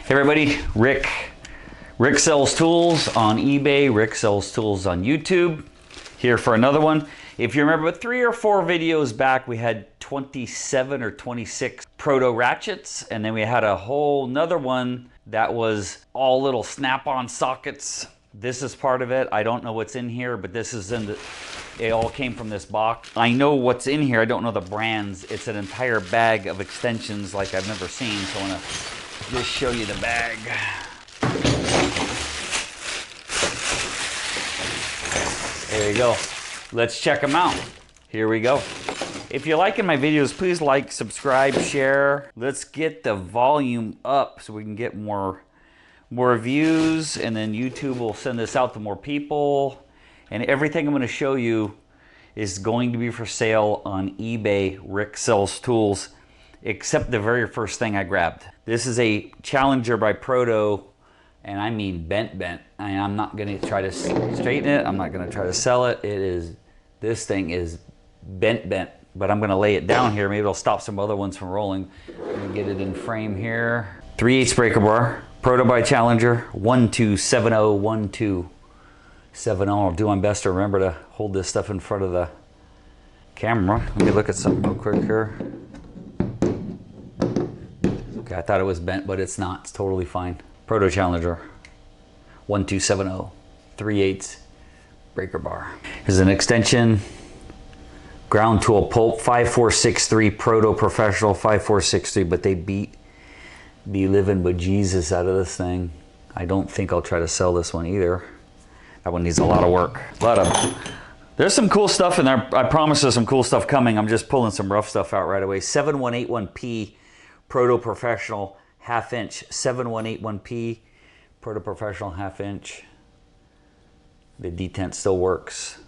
Hey everybody, Rick sells tools on eBay, Rick sells tools on YouTube. Here for another one. If you remember 3 or 4 videos back, we had 27 or 26 Proto ratchets, and then we had a whole nother one that was all little snap-on sockets. This is part of it. I don't know what's in here, but this is in the, it all came from this box. I know what's in here, I don't know the brands. It's an entire bag of extensions like I've never seen, so I wanna just show you the bag. There you go. Let's check them out. Here we go. If you're liking my videos, please like, subscribe, share. Let's get the volume up so we can get more views, and then YouTube will send this out to more people. And everything I'm going to show you is going to be for sale on eBay, Rick Sells Tools, except the very first thing I grabbed. This is a Challenger by Proto, and I mean bent. I'm not going to try to straighten it. I'm not going to try to sell it. This thing is bent, but I'm going to lay it down here. Maybe it'll stop some other ones from rolling. Let me get it in frame here. 3/8 breaker bar, Proto by Challenger, 1270, 1270. I'll do my best to remember to hold this stuff in front of the camera. Let me look at something real quick here. Okay, I thought it was bent, but it's not. It's totally fine. Proto Challenger, 1270, 3/8 breaker bar. Here's an extension, ground tool pulp, 5463 Proto Professional 5463, but they beat the living bejesus out of this thing. I don't think I'll try to sell this one either. That one needs a lot of work. There's some cool stuff in there. I promise there's some cool stuff coming. I'm just pulling some rough stuff out right away. 7181P Proto Professional 1/2 inch. 7181P Proto Professional 1/2 inch. The detent still works.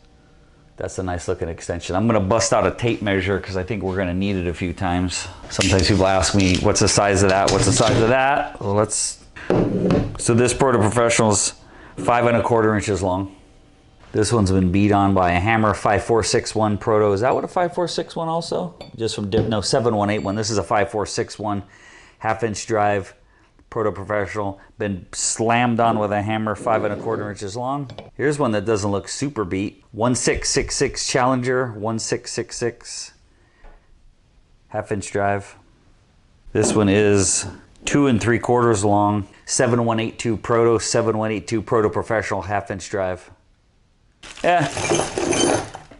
That's a nice looking extension. I'm gonna bust out a tape measure because I think we're gonna need it a few times. Sometimes people ask me, what's the size of that? What's the size of that? Well, so this Proto Professional's 5 1/4 inches long. This one's been beat on by a hammer, 5461 Proto. Is that what a 5461 also? Just from, no, 7181. This is a 5461 1/2 inch drive. Proto Professional, been slammed on with a hammer, 5 1/4 inches long. Here's one that doesn't look super beat. 1666 Challenger, 1666 1/2 inch drive. This one is 2 3/4 long. 7182 Proto, 7182 Proto Professional 1/2 inch drive. Yeah,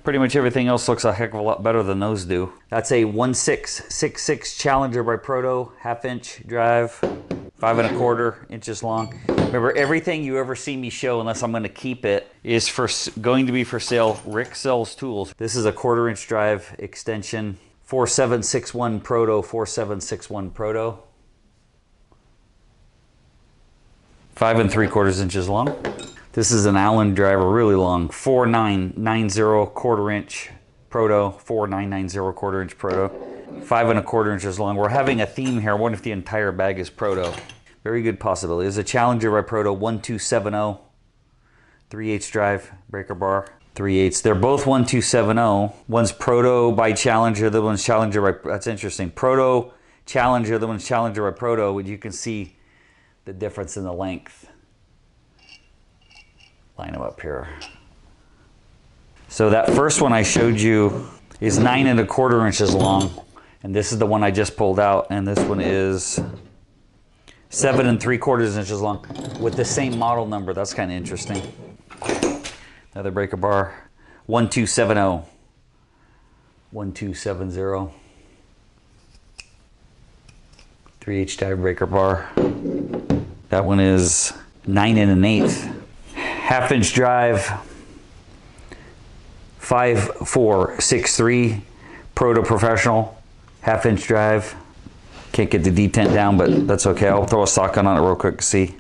pretty much everything else looks a heck of a lot better than those do. That's a 1666 Challenger by Proto, 1/2 inch drive. 5 1/4 inches long. Remember, everything you ever see me show, unless I'm going to keep it, is going to be for sale. Rick Sells Tools. This is a 1/4 inch drive extension. 4761 Proto, 4761 Proto. 5 3/4 inches long. This is an Allen driver, really long. 4990 1/4 inch Proto, 4990 1/4 inch Proto. 5 1/4 inches long. We're having a theme here. I wonder if the entire bag is Proto. Very good possibility. There's a Challenger by Proto, 1270, 3/8 drive, breaker bar, 3/8. They're both 1270. One's Proto by Challenger, the one's Challenger by, that's interesting. Proto Challenger, the one's Challenger by Proto. You can see the difference in the length. Line them up here. So that first one I showed you is 9 1/4 inches long. And this is the one I just pulled out, and this one is 7 3/4 inches long with the same model number. That's kind of interesting. Another breaker bar, 1270, 1270, 3/8 drive breaker bar. That one is 9 1/8, 1/2 inch drive, 5463 Proto Professional. 1/2 inch drive. Can't get the detent down, but that's okay. I'll throw a socket on it real quick to see.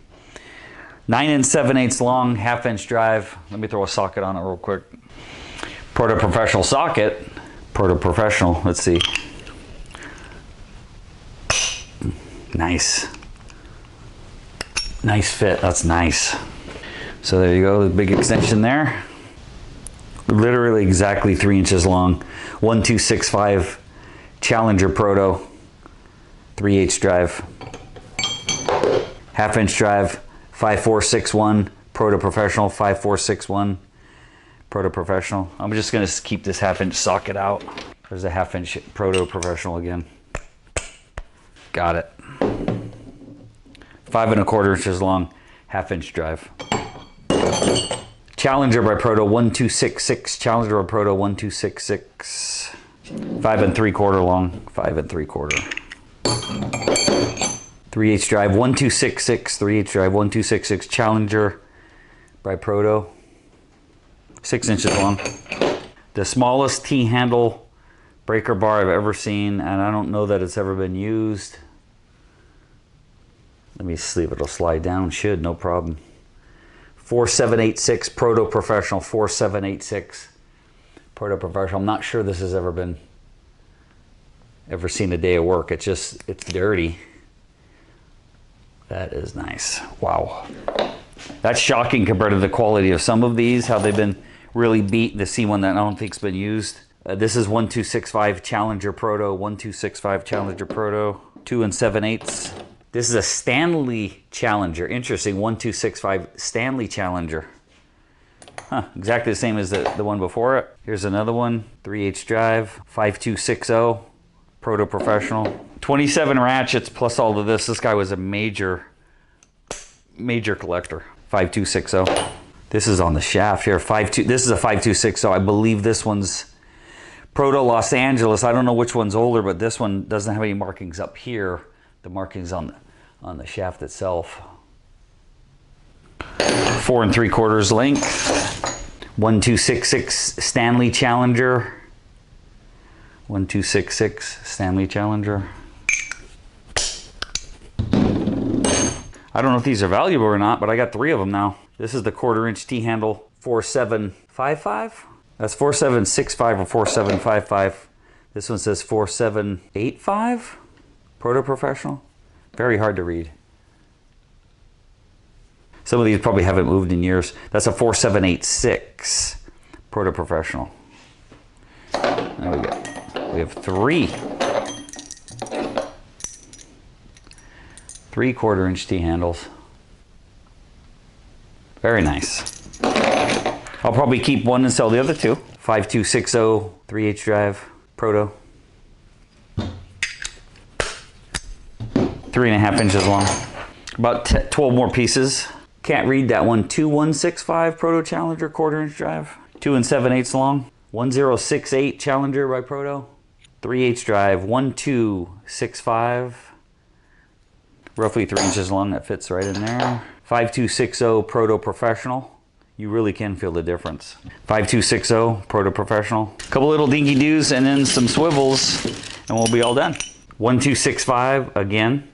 9 7/8 long, 1/2 inch drive. Let me throw a socket on it real quick. Proto Professional socket. Proto Professional, let's see. Nice. Nice fit, that's nice. So there you go, the big extension there. Literally exactly 3 inches long. 1265 Challenger Proto, 3/8 drive. half-inch drive, 5461 Proto Professional, 5461 Proto Professional. I'm just gonna keep this half-inch socket out. There's a half-inch Proto Professional again. Got it. 5 1/4 inches long, half-inch drive. Challenger by Proto 1266. Challenger by Proto 1266. 5 3/4 long, 5 3/4. 3/8 drive 1266. 3/8 drive 1266. Challenger by Proto. 6 inches long. The smallest T-handle breaker bar I've ever seen, and I don't know that it's ever been used. Let me see if it'll slide down. Should, no problem. 4786 Proto Professional. 4786 Proto Professional. I'm not sure this has ever seen a day of work. It's dirty. That is nice. Wow. That's shocking compared to the quality of some of these, how they've been really beat. To see one that I don't think's been used. This is 1265 Challenger Proto. 1265 Challenger Proto. 2 7/8. This is a Stanley Challenger. Interesting. 1265 Stanley Challenger. Huh, exactly the same as the one before it. Here's another one. 3/8 drive. 5260 Proto Professional. 27 ratchets plus all of this. This guy was a major collector. 5260. This is on the shaft here. This is a 5260. I believe this one's Proto Los Angeles. I don't know which one's older, but this one doesn't have any markings up here. The markings on the shaft itself. 4 3/4 length. 1266 Stanley Challenger. 1266 Stanley Challenger. I don't know if these are valuable or not, but I got 3 of them now. This is the 1/4 inch T-handle 4755. That's 4765 or 4755. This one says 4785. Proto Professional. Very hard to read. Some of these probably haven't moved in years. That's a 4786 Proto Professional. There we have 3. 3/4 inch T-handles. Very nice. I'll probably keep one and sell the other 2. 5260 3/8 drive Proto. 3.5 inches long. About 12 more pieces. Can't read that one. 2165 Proto Challenger 1/4 inch drive. 2 7/8 long. 1068 Challenger by Proto. 3/8 drive 1265. Roughly 3 inches long. That fits right in there. 5260 Proto Professional. You really can feel the difference. 5260 Proto Professional. A couple little dinky doos and then some swivels and we'll be all done. 1265 again.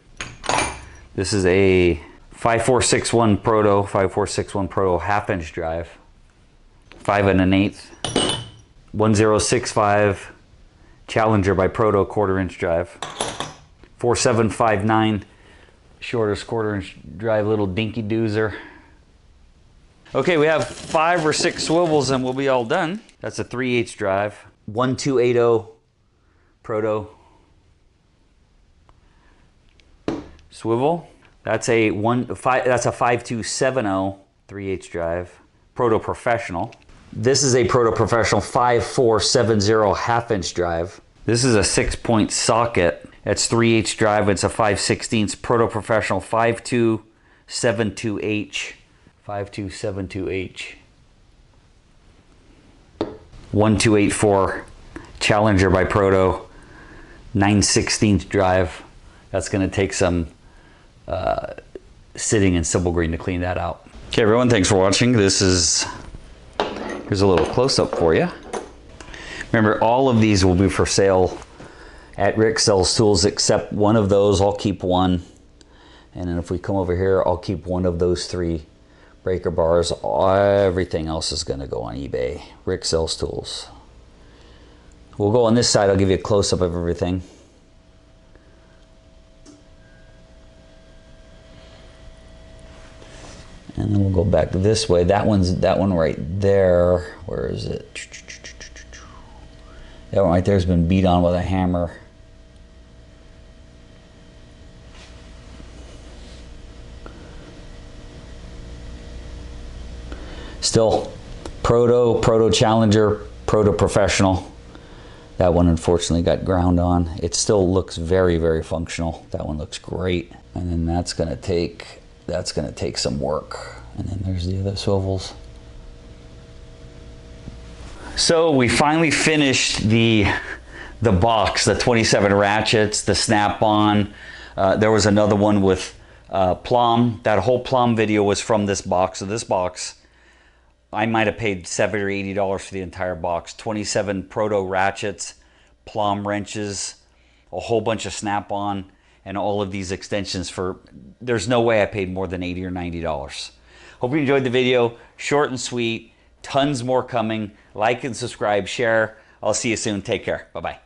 This is a 5461 Proto. 5461 Proto half-inch drive. 5 1/8. 1065 Challenger by Proto 1/4 inch drive. 4759 shortest 1/4 inch drive, little dinky doozer. Okay, we have 5 or 6 swivels and we'll be all done. That's a 3/8 drive. 1280 Proto swivel. That's a 5270 3/8 drive. Proto Professional. This is a Proto Professional 5470 half-inch drive. This is a 6-point socket. It's 3/8 drive. It's a 5/16 Proto Professional 5272H. 5272H. 1284 Challenger by Proto 9/16 drive. That's going to take some sitting in Simple Green to clean that out. Okay, everyone, thanks for watching. Here's a little close-up for you. Remember, all of these will be for sale at Rick Sells Tools except one of those. I'll keep one. And then if we come over here, I'll keep one of those 3 breaker bars. Everything else is going to go on eBay. Rick Sells Tools. We'll go on this side. I'll give you a close-up of everything. And then we'll go back this way. That one right there. Where is it? That one right there has been beat on with a hammer. Still, Proto Challenger, Proto Professional. That one unfortunately got ground on. It still looks very, very functional. That one looks great. And then that's gonna take some work. And then there's the other swivels. So we finally finished the box, the 27 ratchets, the snap-on. There was another one with plumb. That whole plumb video was from this box. So this box, I might have paid $70 or $80 for the entire box. 27 Proto ratchets, plumb wrenches, a whole bunch of snap-on, and all of these extensions for, there's no way I paid more than $80 or $90. Hope you enjoyed the video. Short and sweet, tons more coming. Like and subscribe, share. I'll see you soon. Take care. Bye-bye.